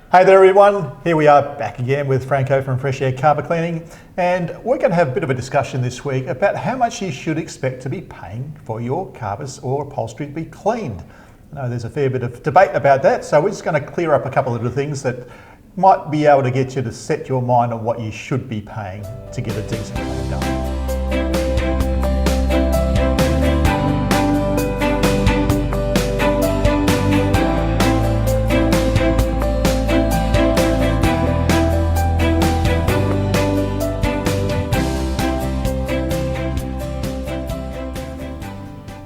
Hey there everyone, here we are back again with Franco from Fresh Air Carpet Cleaning, and we're going to have a bit of a discussion this week about how much you should expect to be paying for your carpets or upholstery to be cleaned. I know there's a fair bit of debate about that, so we're just going to clear up a couple of the things that might be able to get you to set your mind on what you should be paying to get a decent clean done.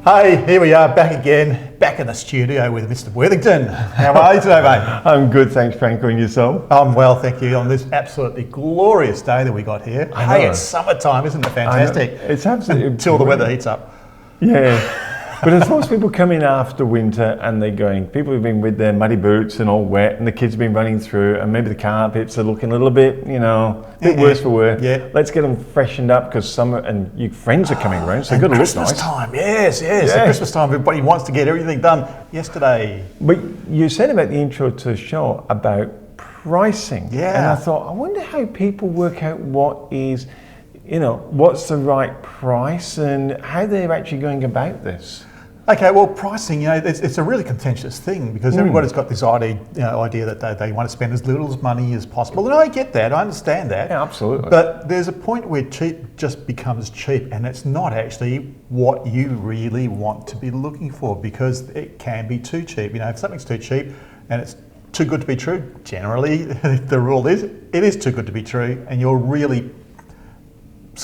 Hey, here we are back again, back in the studio with Mr. Worthington. How are you today, mate? I'm good, thanks, Franco, and yourself? I'm well, thank you, on this absolutely glorious day that we got here. Hey, it's summertime, isn't it fantastic? It's absolutely until the weather heats up. Yeah, but as most people come in after winter and they're going, people have been with their muddy boots and all wet, and the kids have been running through, and maybe the carpets are looking a little bit, a bit worse for wear. Yeah. Let's get them freshened up because summer and your friends are coming around, so they've got to look nice. Christmas time, yes. At Christmas time, everybody wants to get everything done yesterday. But you said about the intro to the show about pricing. Yeah. And I thought, I wonder how people work out what is, what's the right price and how they're actually going about this. Okay, well, pricing, it's a really contentious thing because everybody's got this idea that they want to spend as little money as possible. And I get that, I understand that. Yeah, absolutely. But there's a point where cheap just becomes cheap, and it's not actually what you really want to be looking for, because it can be too cheap. If something's too cheap and it's too good to be true, generally the rule is it is too good to be true, and you're really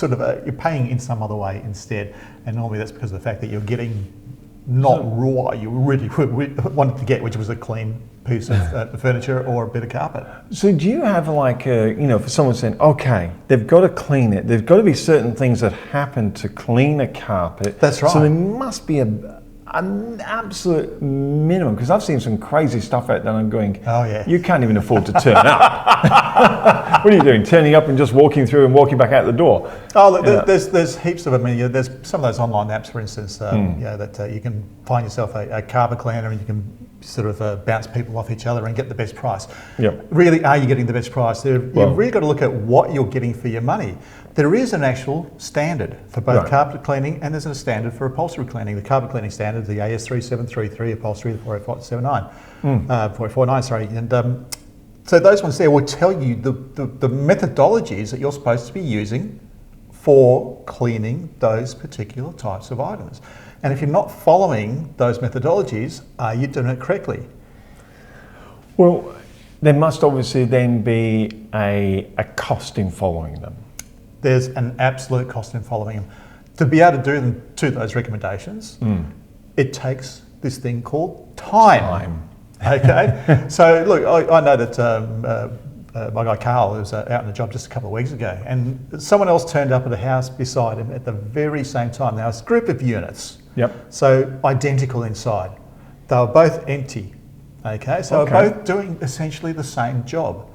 you're paying in some other way instead. And normally that's because of the fact that you're getting not raw you really wanted to get, which was a clean piece of furniture or a bit of carpet. So do you have for someone saying, okay, they've got to clean it, there's got to be certain things that happen to clean a carpet. That's right. So there must be an absolute minimum, because I've seen some crazy stuff out there and I'm going, oh yeah, you can't even afford to turn up. What are you doing? Turning up and just walking through and walking back out the door? Oh, look, there's heaps of them. There's some of those online apps, for instance, that you can find yourself a carpet cleaner and you can bounce people off each other and get the best price. Yep. Really, are you getting the best price? You've really got to look at what you're getting for your money. There is an actual standard for both carpet cleaning, and there's a standard for upholstery cleaning. The carpet cleaning standard, the AS3733, upholstery, the 449, sorry. And so those ones there will tell you the methodologies that you're supposed to be using for cleaning those particular types of items. And if you're not following those methodologies, are you doing it correctly? Well, there must obviously then be a cost in following them. There's an absolute cost in following them. To be able to do them to those recommendations, it takes this thing called time. Okay, so look, I know that my guy Carl was out on the job just a couple of weeks ago, and someone else turned up at a house beside him at the very same time. Now, it's a group of units, so identical inside. They were both empty, okay? So they're both doing essentially the same job.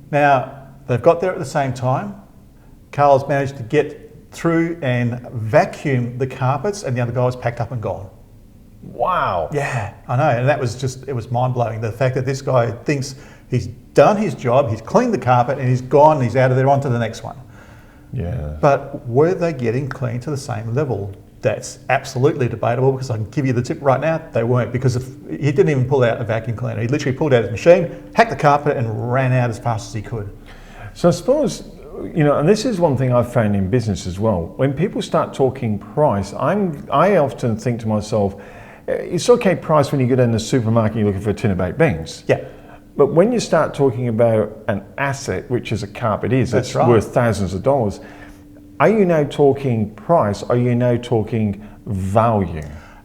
Now, they've got there at the same time. Carl's managed to get through and vacuum the carpets, and the other guy was packed up and gone. Wow. Yeah, I know, and it was mind-blowing, the fact that this guy thinks he's done his job, he's cleaned the carpet, and he's gone, he's out of there, on to the next one. Yeah. But were they getting clean to the same level? That's absolutely debatable, because I can give you the tip right now, they weren't, because he didn't even pull out a vacuum cleaner. He literally pulled out his machine, hacked the carpet, and ran out as fast as he could. So I suppose, and this is one thing I've found in business as well. When people start talking price, I often think to myself, it's okay price when you go down to the supermarket and you're looking for a tin of baked beans. Yeah. But when you start talking about an asset, which is a carpet it's worth thousands of dollars, are you now talking price? Are you now talking value?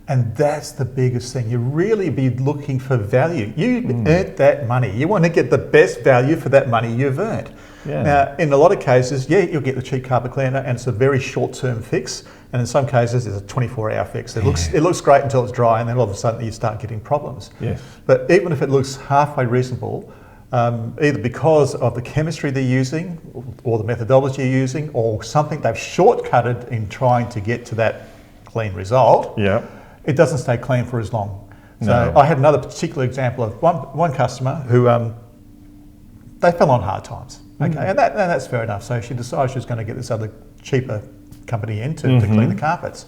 And that's the biggest thing. You really be looking for value. You earned that money. You want to get the best value for that money you've earned. Yeah. Now, in a lot of cases, you'll get the cheap carpet cleaner, and it's a very short-term fix. And in some cases, it's a 24-hour fix. It looks great until it's dry, and then all of a sudden you start getting problems. Yes. But even if it looks halfway reasonable, either because of the chemistry they're using, or the methodology you're using, or something they've shortcutted in trying to get to that clean result, it doesn't stay clean for as long. So I had another particular example of one customer who they fell on hard times. Okay, and that's fair enough. So she decided she was going to get this other cheaper company in to clean the carpets.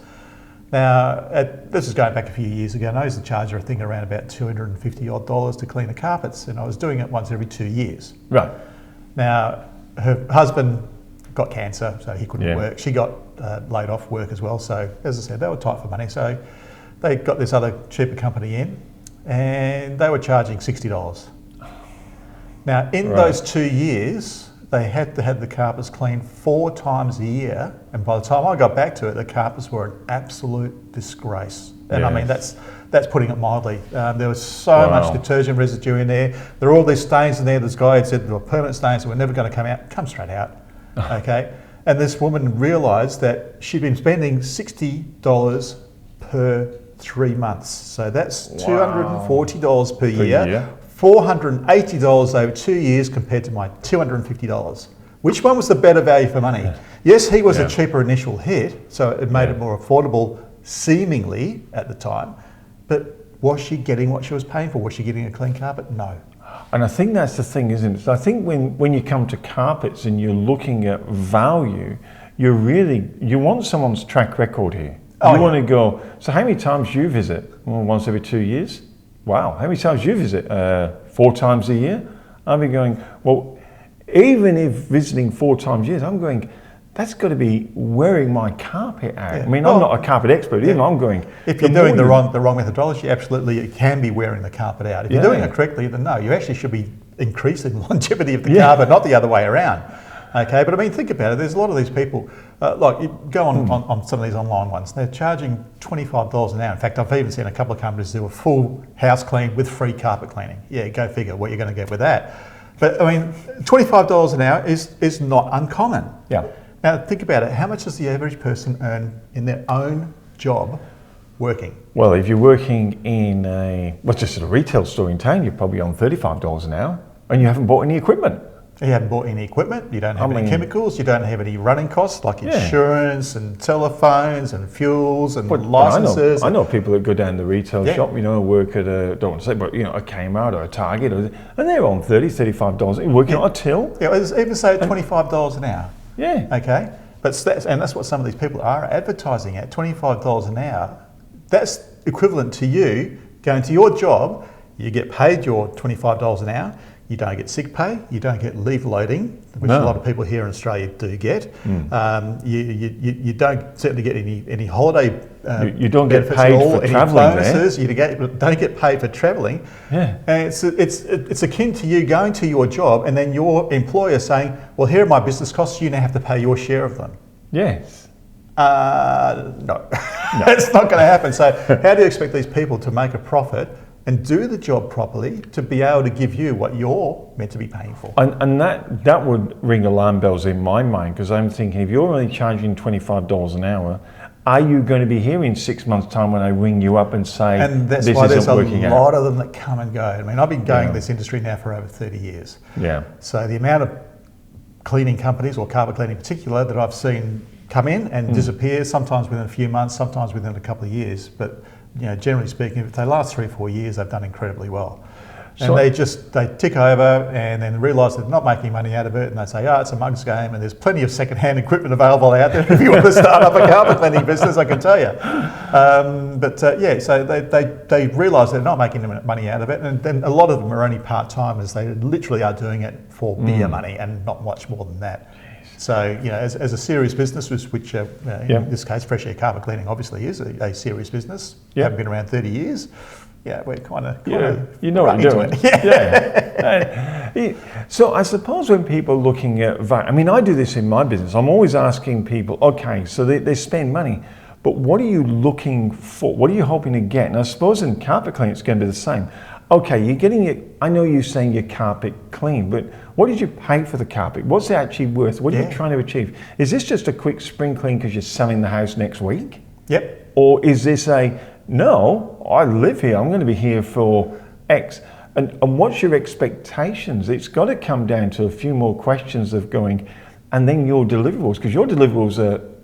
Now, this is going back a few years ago, and I used to charge her, I think, around about $250 odd to clean the carpets, and I was doing it once every 2 years. Right. Now, her husband got cancer, so he couldn't work. She got laid off work as well, so as I said, they were tight for money. So they got this other cheaper company in, and they were charging $60. Now, in those 2 years, they had to have the carpets cleaned 4 times a year, and by the time I got back to it, the carpets were an absolute disgrace. And I mean, that's putting it mildly. There was so much detergent residue in there. There were all these stains in there. This guy had said there were permanent stains that were never going to come straight out. Okay, and this woman realised that she'd been spending $60 per 3 months. So that's $240 per year. $480 over 2 years compared to my $250. Which one was the better value for money? Yes, he was a cheaper initial hit, so it made it more affordable seemingly at the time, but was she getting what she was paying for? Was she getting a clean carpet? No. And I think that's the thing, isn't it? So I think when you come to carpets and you're looking at value, you want someone's track record here. You want to go, so how many times do you visit? Well, once every 2 years? Wow, how many times do you visit? 4 times a year? I'll be going, well, even if visiting 4 times a year, I'm going, that's got to be wearing my carpet out. I mean, I'm not a carpet expert either. I'm going, if you're doing the wrong methodology, absolutely it can be wearing the carpet out. If you're doing it correctly, then no, you actually should be increasing the longevity of the carpet, not the other way around. Okay, but I mean, think about it. There's a lot of these people, like you go on some of these online ones, they're charging $25 an hour. In fact, I've even seen a couple of companies do a full house clean with free carpet cleaning. Yeah, go figure what you're going to get with that. But I mean, $25 an hour is not uncommon. Yeah. Now think about it. How much does the average person earn in their own job working? Well, if you're working in just at a retail store in town, you're probably on $35 an hour, and you haven't bought any equipment. You haven't bought any equipment, you don't have any chemicals, you don't have any running costs like insurance and telephones and fuels and licenses. I know people that go down to the retail shop, work at a Kmart or a Target, and they're on $30, $35, working on a till. Yeah, even say $25 an hour. Yeah. Okay, but that's what some of these people are advertising at, $25 an hour. That's equivalent to you going to your job, you get paid your $25 an hour, you don't get sick pay, you don't get leave loading, which a lot of people here in Australia do get. You don't certainly get any holiday you don't get paid for travelling there. You don't get paid for travelling. Yeah. And it's akin to you going to your job and then your employer saying, well, here are my business costs, you now have to pay your share of them. Yes. No. It's not going to happen. So how do you expect these people to make a profit and do the job properly to be able to give you what you're meant to be paying for? And that would ring alarm bells in my mind, because I'm thinking, if you're only charging $25 an hour, are you going to be here in 6 months' time when I ring you up and say, and that's this why isn't there's a working lot out? of them that come and go. I mean, I've been going in this industry now for over 30 years. Yeah. So the amount of cleaning companies, or carpet cleaning in particular, that I've seen come in and disappear, sometimes within a few months, sometimes within a couple of years. But generally speaking, if they last 3 or 4 years, they've done incredibly well. And they tick over and then realise they're not making money out of it, and they say, it's a mug's game, and there's plenty of second-hand equipment available out there if you want to start up a carpet cleaning business, I can tell you. So they realise they're not making money out of it, and then a lot of them are only part-timers. They literally are doing it for beer money and not much more than that. So, as a serious business, which in this case, Fresh Air Carpet Cleaning obviously is a serious business. Yeah. Haven't been around 30 years. Yeah, we're kind of you know what you're doing. So I suppose when people are looking at value, I mean, I do this in my business. I'm always asking people, okay, so they spend money, but what are you looking for? What are you hoping to get? And I suppose in carpet cleaning, it's going to be the same. Okay, you're getting it. I know you're saying your carpet clean, but what did you pay for the carpet? What's it actually worth? What are you trying to achieve? Is this just a quick spring clean because you're selling the house next week? Yep. Or is this no, I live here, I'm going to be here for X. And what's your expectations? It's got to come down to a few more questions of going, and then your deliverables, because your deliverables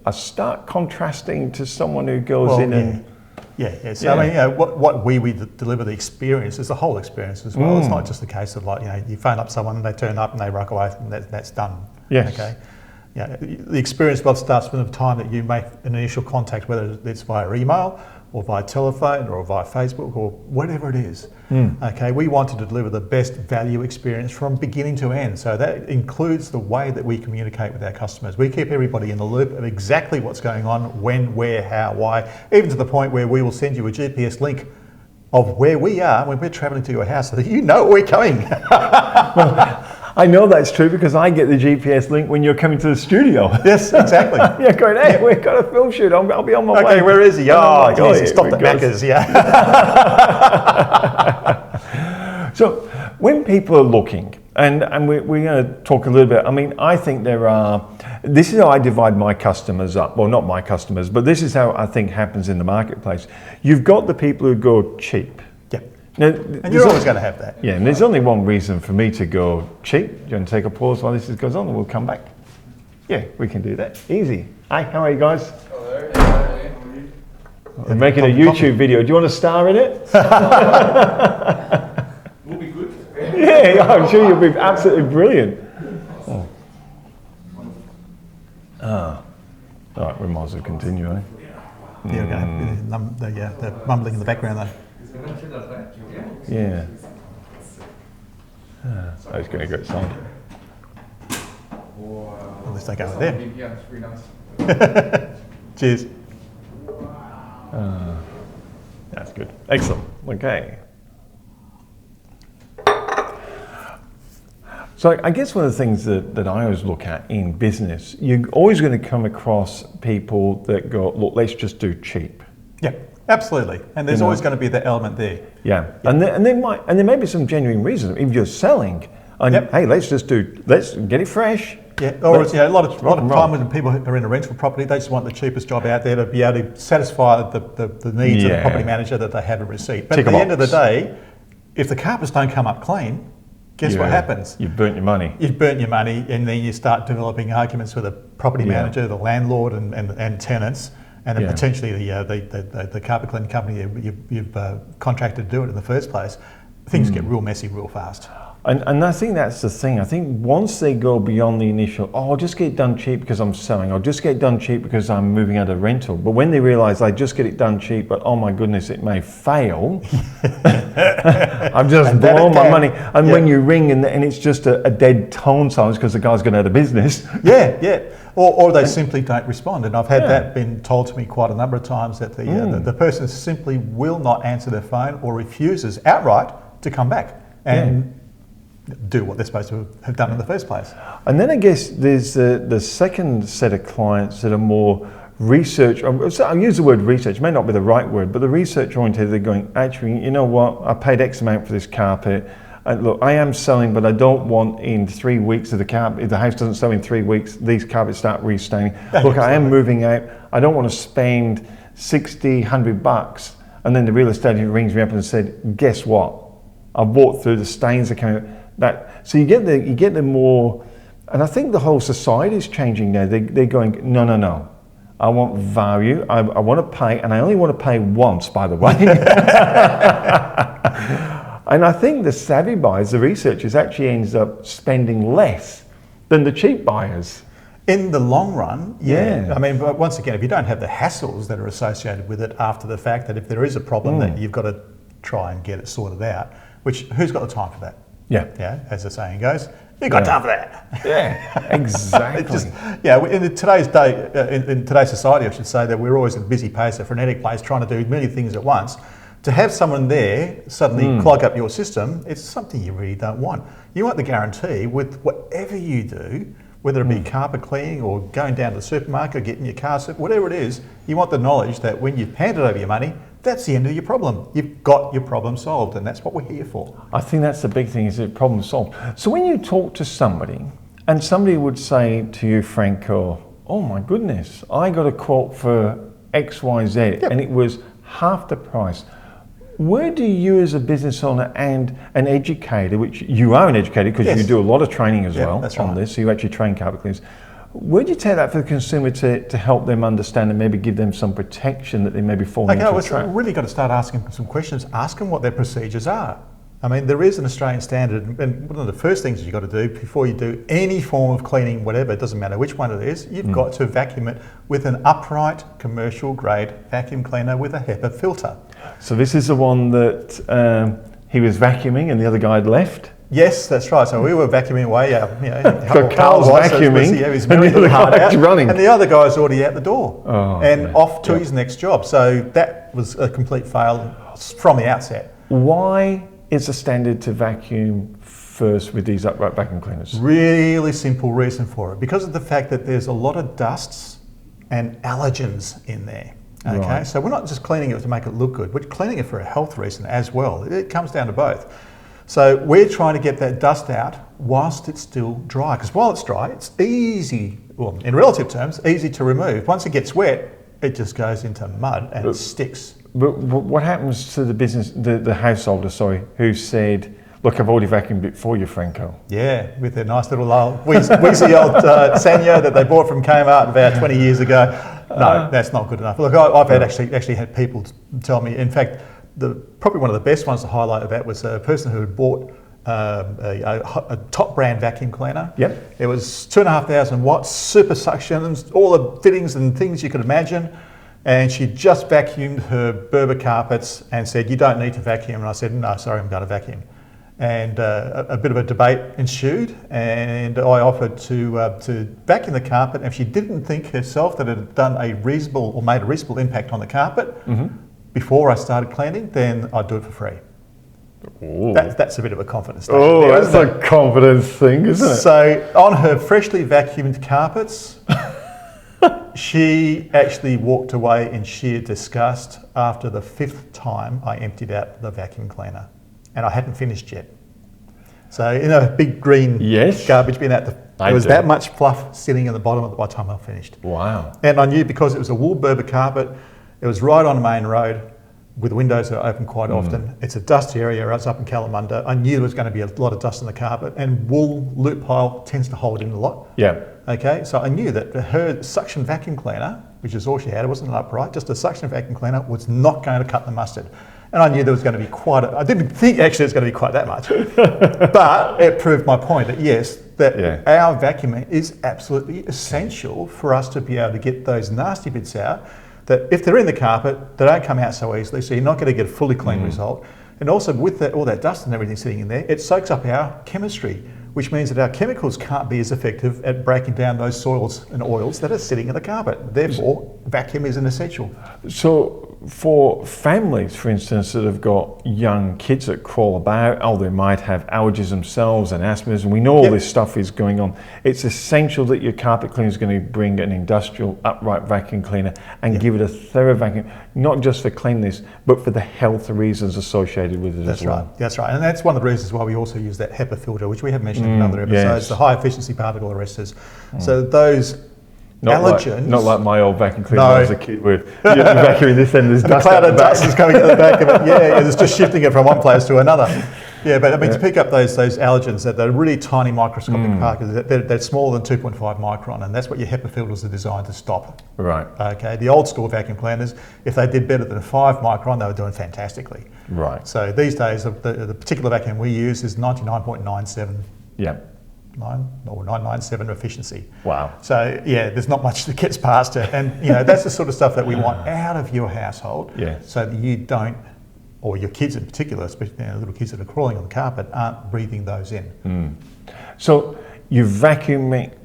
are stark contrasting to someone who goes Yeah. So I mean, what we deliver the experience is the whole experience as well. It's not just a case of like, you phone up someone and they turn up and they rock away and that's done. Yes. Okay. Yeah. The experience starts from the time that you make an initial contact, whether it's via email or via telephone or via Facebook or whatever it is. Okay. We want to deliver the best value experience from beginning to end. So that includes the way that we communicate with our customers. We keep everybody in the loop of exactly what's going on, when, where, how, why, even to the point where we will send you a GPS link of where we are when we're travelling to your house so that you know we're coming. I know that's true because I get the GPS link when you're coming to the studio. Yes, exactly. Yeah, going, hey, we've got a film shoot. I'll be on my way. Okay, where is he? Oh, geez, he here stopped we at go. Macca's, yeah. So when people are looking, and we're going to talk a little bit, I mean, I think this is how I divide my customers up. Well, not my customers, but this is how I think happens in the marketplace. You've got the people who go cheap. Yeah. Now, And you're always going to have that. Yeah, and there's only one reason for me to go cheap. Do you want to take a pause while this goes on and we'll come back? Yeah, we can do that. Easy. Hi, how are you guys? Hello. Hi. We're making a YouTube video. Do you want to star in it? Will be good. Yeah, I'm sure you'll be absolutely brilliant. Oh. All right, we might as well continue, eh? There we go. The mumbling in the background though. Yeah. That's going to get sound. At least they go with there. Yeah, it's pretty nice. Cheers. That's good. Excellent. Okay. So I guess one of the things that I always look at in business, you're always going to come across people that go, look, let's just do cheap. Yeah, absolutely. And there's always going to be that element there. Yeah. And there may be some genuine reasons. If you're selling, and hey, let's get it fresh. Yeah, or a lot of time when people are in a rental property, they just want the cheapest job out there to be able to satisfy the needs of the property manager that they haven't received. But at the end of the day, if the carpets don't come up clean, guess what happens? You've burnt your money. You've burnt your money, and then you start developing arguments with the property manager, the landlord, and tenants, and then potentially the carpet cleaning company you've contracted to do it in the first place. Things get real messy real fast. And I think that's the thing. I think once they go beyond the initial, I'll just get it done cheap because I'm selling, I'll just get it done cheap because I'm moving out of rental. But when they realise I just get it done cheap, but oh my goodness, it may fail, I've just blown my money. And when you ring and it's just a dead tone silence because the guy's gone out of business. Yeah. Or they simply don't respond. And I've had that been told to me quite a number of times that the person simply will not answer their phone or refuses outright to come back and do what they're supposed to have done in the first place. And then I guess there's the second set of clients that are more research, I'll use the word research, it may not be the right word, but the research oriented, they're going, actually, you know what, I paid X amount for this carpet. And look, I am selling, but I don't want in 3 weeks if the house doesn't sell in 3 weeks, these carpets start restaining. Look, I am moving out. I don't want to spend 60, $100. And then the real estate agent rings me up and said, guess what? I've walked through, the stains are coming out. So you get the more, and I think the whole society is changing now. They're going, no. I want value. I want to pay, and I only want to pay once, by the way. And I think the savvy buyers, the researchers, actually ends up spending less than the cheap buyers. In the long run, yeah. I mean, but once again, if you don't have the hassles that are associated with it after the fact, that if there is a problem that you've got to try and get it sorted out, which who's got the time for that? Yeah, as the saying goes, you've got time for that. Yeah, exactly. In today's day, in today's society, I should say that we're always at a busy pace, a frenetic pace, trying to do many things at once. To have someone there suddenly clog up your system, it's something you really don't want. You want the guarantee with whatever you do, whether it be carpet cleaning or going down to the supermarket or getting your car, whatever it is, you want the knowledge that when you've handed over your money, that's the end of your problem. You've got your problem solved, and that's what we're here for. I think that's the big thing, is the problem solved. So when you talk to somebody, and somebody would say to you, Franco, oh my goodness, I got a quote for XYZ, and it was half the price. Where do you as a business owner and an educator, which you are an educator because you do a lot of training as well on this, so you actually train carpet cleaners, Where do you take that for the consumer to help them understand and maybe give them some protection that they maybe fall Okay, into well, a trap? so really got to start asking them some questions. Ask them what their procedures are. I mean, there is an Australian standard, and one of the first things you've got to do before you do any form of cleaning, whatever, it doesn't matter which one it is, you've got to vacuum it with an upright commercial grade vacuum cleaner with a HEPA filter. So this is the one that he was vacuuming and the other guy had left? Yes, that's right. So we were vacuuming away. So Carl's vacuuming, he was and very the other hard guy's out, running. and the other guy's already out the door and yeah. off to his next job. So that was a complete fail from the outset. Why is the standard to vacuum first with these upright vacuum cleaners? Really simple reason for it. Because of the fact that there's a lot of dusts and allergens in there. Okay, Right. so we're not just cleaning it to make it look good, we're cleaning it for a health reason as well. It comes down to both. So we're trying to get that dust out whilst it's still dry. Because while it's dry, it's easy, well, in relative terms, easy to remove. Once it gets wet, it just goes into mud and it sticks. But what happens to the business, the householder, who said, look, I've already vacuumed it for you, Franco? Yeah, with their nice little wheezy old Sanyo that they bought from Kmart about 20 years ago. No, that's not good enough. Look, I've had actually had people tell me, in fact, probably one of the best ones to highlight of that was a person who had bought a top brand vacuum cleaner. Yep. It was 2,500 watts, super suctions, all the fittings and things you could imagine. And she just vacuumed her Berber carpets and said, you don't need to vacuum. And I said, no, sorry, I'm going to vacuum. And a bit of a debate ensued, and I offered to vacuum the carpet. And if she didn't think herself that it had done a reasonable or made a reasonable impact on the carpet before I started cleaning, then I'd do it for free. That's a bit of a confidence statement. Oh, there, that's isn't it? a confidence thing, isn't it? So on her freshly vacuumed carpets, she actually walked away in sheer disgust after the 5th time I emptied out the vacuum cleaner. And I hadn't finished yet. So in a big green garbage bin, there was that much fluff sitting in the bottom by the time I finished. Wow. And I knew because it was a wool Berber carpet, it was right on a main road with windows that are open quite often. It's a dusty area. I was up in Kalamunda. I knew there was going to be a lot of dust on the carpet, and wool loop pile tends to hold in a lot. Yeah. Okay, so I knew that her suction vacuum cleaner, which is all she had, it wasn't an upright, just a suction vacuum cleaner, was not going to cut the mustard. And I knew there was going to be I didn't think actually it was going to be quite that much, but it proved my point that yes, our vacuuming is absolutely essential for us to be able to get those nasty bits out, that if they're in the carpet, they don't come out so easily, so you're not going to get a fully clean result. And also with all that dust and everything sitting in there, it soaks up our chemistry, which means that our chemicals can't be as effective at breaking down those soils and oils that are sitting in the carpet. Therefore, vacuum is an essential. So for families, for instance, that have got young kids that crawl about, they might have allergies themselves and asthmas, and we know all this stuff is going on. It's essential that your carpet cleaner is going to bring an industrial upright vacuum cleaner and give it a thorough vacuum, not just for cleanliness, but for the health reasons associated with it as well. That's right. And that's one of the reasons why we also use that HEPA filter, which we have mentioned in other episodes, the high efficiency particle arresters. So those allergens. Not like my old vacuum cleaner when I was a kid with you're vacuuming this end, there's dust. A cloud of dust is coming to the back of it. Yeah, it's just shifting it from one place to another. Yeah, but I mean, to pick up those allergens, that they're really tiny microscopic particles, they're smaller than 2.5 micron, and that's what your HEPA filters are designed to stop. Right. Okay, the old school vacuum cleaners, if they did better than 5 micron, they were doing fantastically. Right. So these days, the particular vacuum we use is 99.97. Yeah. 997 efficiency. Wow. So yeah, there's not much that gets past it, and that's the sort of stuff that we want out of your household, so that you don't, or your kids in particular, especially little kids that are crawling on the carpet, aren't breathing those in. So you vacuum it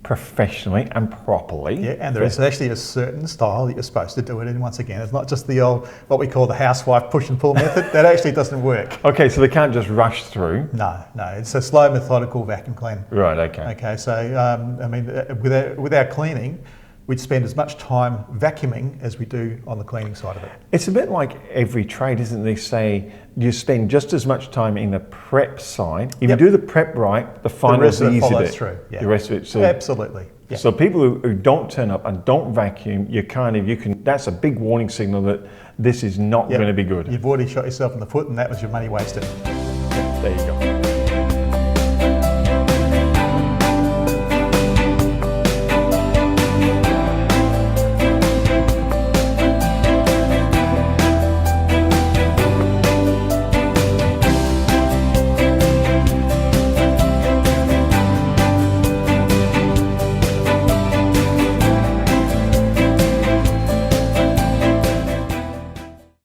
professionally and properly. Yeah, and there is actually a certain style that you're supposed to do it in. Once again, it's not just the old, what we call the housewife push and pull method. That actually doesn't work. Okay, so they can't just rush through. No, it's a slow, methodical vacuum clean. Right, okay. Okay, so I mean, with our cleaning, we'd spend as much time vacuuming as we do on the cleaning side of it. It's a bit like every trade, isn't it? They say you spend just as much time in the prep side. If you do the prep right, the final is the easy bit. Through. Yeah. The rest of it. So, absolutely. Yeah. So people who don't turn up and don't vacuum, that's a big warning signal that this is not going to be good. You've already shot yourself in the foot, and that was your money wasted. There you go.